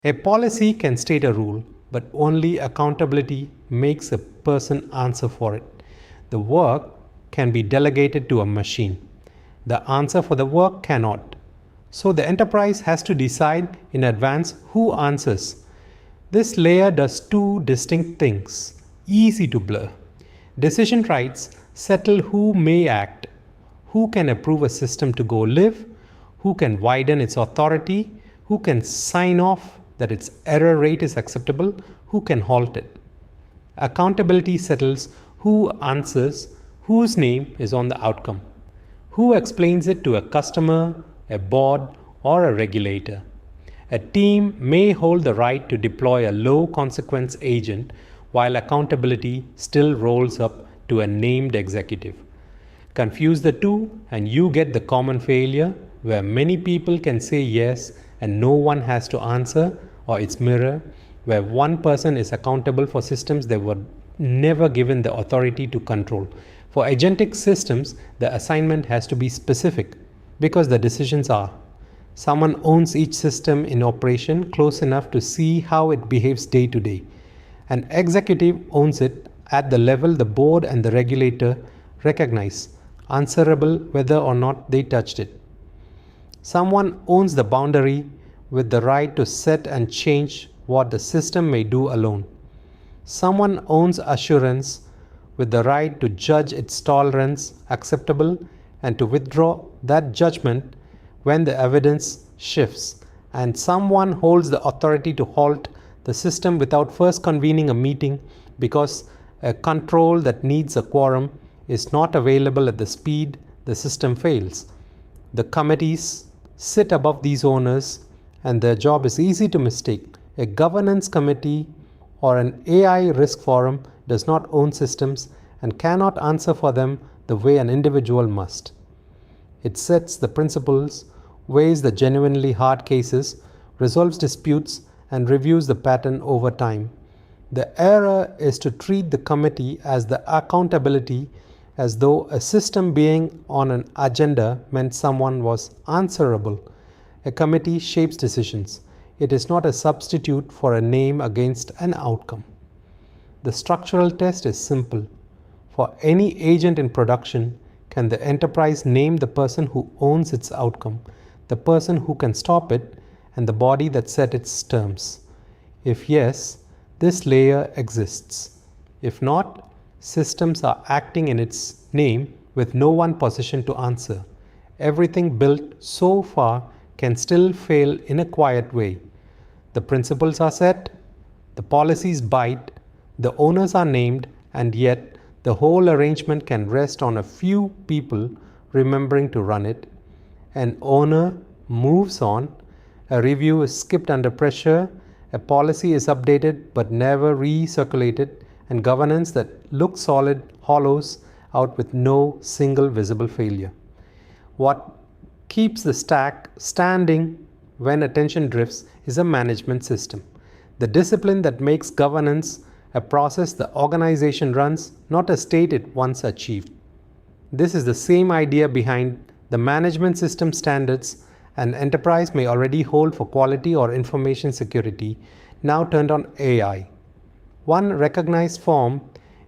A policy can state a rule, but only accountability makes a person answer for it. The work can be delegated to a machine. The answer for the work cannot. So the enterprise has to decide in advance who answers. This layer does two distinct things, easy to blur. Decision rights settle who may act, who can approve a system to go live, who can widen its authority, who can sign off that its error rate is acceptable, who can halt it. Accountability settles who answers, whose name is on the outcome, who explains it to a customer, a board, or a regulator. A team may hold the right to deploy a low consequence agent while accountability still rolls up to a named executive. Confuse the two and you get the common failure where many people can say yes and no one has to answer, or its mirror, where one person is accountable for systems they were never given the authority to control. For agentic systems, the assignment has to be specific because the decisions are. Someone owns each system in operation close enough to see how it behaves day to day. An executive owns it at the level the board and the regulator recognize, answerable whether or not they touched it. Someone owns the boundary with the right to set and change what the system may do alone. Someone owns assurance with the right to judge its tolerance acceptable and to withdraw that judgment when the evidence shifts. And someone holds the authority to halt the system without first convening a meeting because a control that needs a quorum is not available at the speed the system fails. The committees sit above these owners and their job is easy to mistake. A governance committee or an AI risk forum does not own systems and cannot answer for them the way an individual must. It sets the principles, weighs the genuinely hard cases, resolves disputes, and reviews the pattern over time. The error is to treat the committee as the accountability as though a system being on an agenda meant someone was answerable. A committee shapes decisions. It is not a substitute for a name against an outcome. The structural test is simple. For any agent in production, can the enterprise name the person who owns its outcome, the person who can stop it, and the body that set its terms? If yes, this layer exists. If not, systems are acting in its name with no one positioned to answer. Everything built so far can still fail in a quiet way. The principles are set, the policies bite, the owners are named, and yet the whole arrangement can rest on a few people remembering to run it. An owner moves on, a review is skipped under pressure, a policy is updated but never recirculated, and governance that looks solid hollows out with no single visible failure. What keeps the stack standing when attention drifts is a management system. The discipline that makes governance a process the organization runs, not a state it once achieved. This is the same idea behind the management system standards an enterprise may already hold for quality or information security, now turned on AI. One recognized form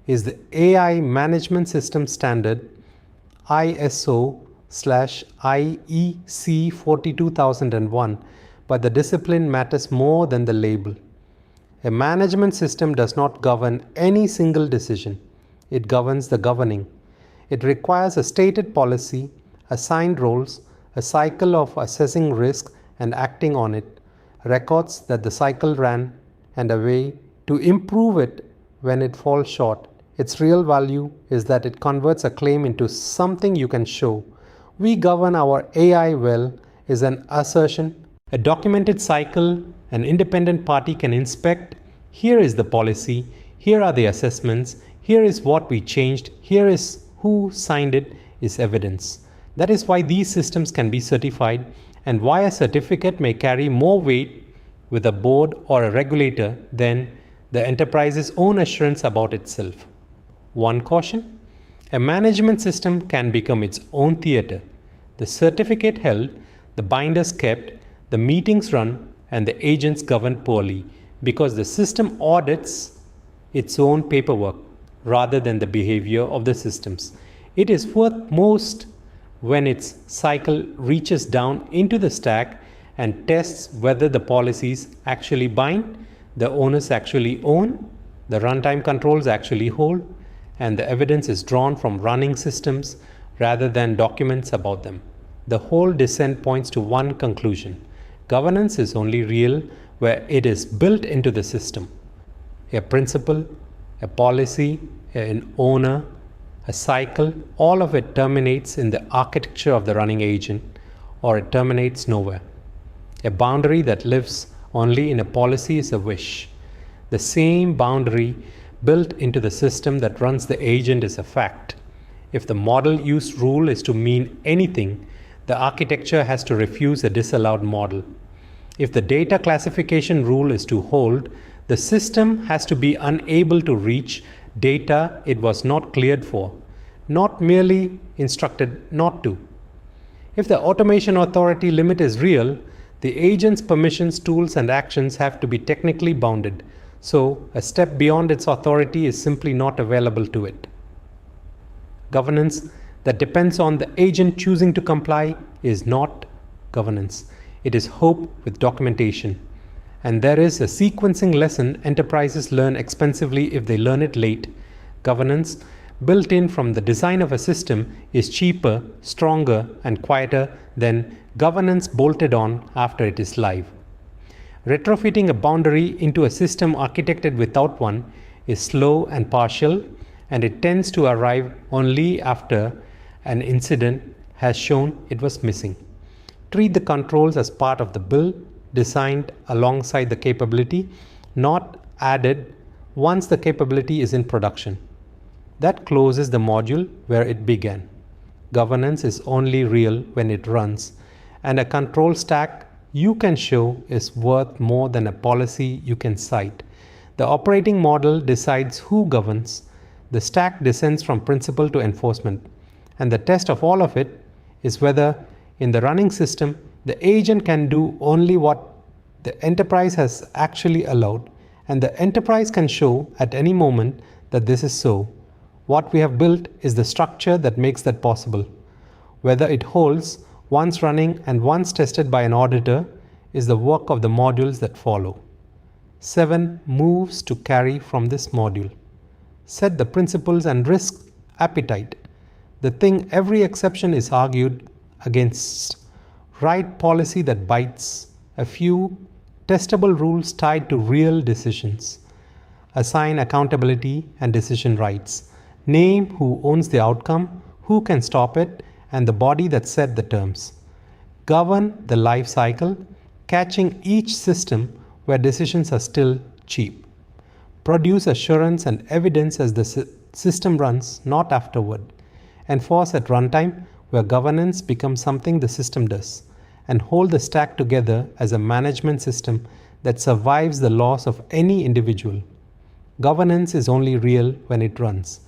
is the AI Management System Standard ISO/IEC 42001, but the discipline matters more than the label. A management system does not govern any single decision. It governs the governing. It requires a stated policy, assigned roles, a cycle of assessing risk and acting on it, records that the cycle ran, and a way to improve it when it falls short. Its real value is that it converts a claim into something you can show. We govern our AI well is an assertion. A documented cycle an independent party can inspect. Here is the policy, here are the assessments, here is what we changed, here is who signed it, is evidence. That is why these systems can be certified and why a certificate may carry more weight with a board or a regulator than the enterprise's own assurance about itself. One caution: a management system can become its own theater. The certificate held, the binders kept, the meetings run, and the agents govern poorly because the system audits its own paperwork rather than the behavior of the systems. It is worth most when its cycle reaches down into the stack and tests whether the policies actually bind, the owners actually own, the runtime controls actually hold, and the evidence is drawn from running systems rather than documents about them. The whole descent points to one conclusion: governance is only real where it is built into the system. A principle, a policy, an owner, a cycle, all of it terminates in the architecture of the running agent, or it terminates nowhere. A boundary that lives only in a policy is a wish. The same boundary built into the system that runs the agent is a fact. If the model use rule is to mean anything, the architecture has to refuse a disallowed model. If the data classification rule is to hold, the system has to be unable to reach data it was not cleared for, not merely instructed not to. If the automation authority limit is real, the agent's permissions, tools, and actions have to be technically bounded, so a step beyond its authority is simply not available to it. Governance that depends on the agent choosing to comply is not governance. It is hope with documentation. And there is a sequencing lesson enterprises learn expensively if they learn it late. Governance built in from the design of a system is cheaper, stronger, and quieter than governance bolted on after it is live. Retrofitting a boundary into a system architected without one is slow and partial, and it tends to arrive only after an incident has shown it was missing. Treat the controls as part of the build, designed alongside the capability, not added once the capability is in production. That closes the module where it began. Governance is only real when it runs, and a control stack you can show is worth more than a policy you can cite. The operating model decides who governs. The stack descends from principle to enforcement, and the test of all of it is whether in the running system the agent can do only what the enterprise has actually allowed, and the enterprise can show at any moment that this is so. What we have built is the structure that makes that possible. Whether it holds once running and once tested by an auditor is the work of the modules that follow. 7 moves to carry from this module. Set the principles and risk appetite, the thing every exception is argued against. Write policy that bites, a few testable rules tied to real decisions. Assign accountability and decision rights. Name who owns the outcome, who can stop it, and the body that set the terms. Govern the life cycle, catching each system where decisions are still cheap. Produce assurance and evidence as the system runs, not afterward. Enforce at runtime where governance becomes something the system does. And hold the stack together as a management system that survives the loss of any individual. Governance is only real when it runs.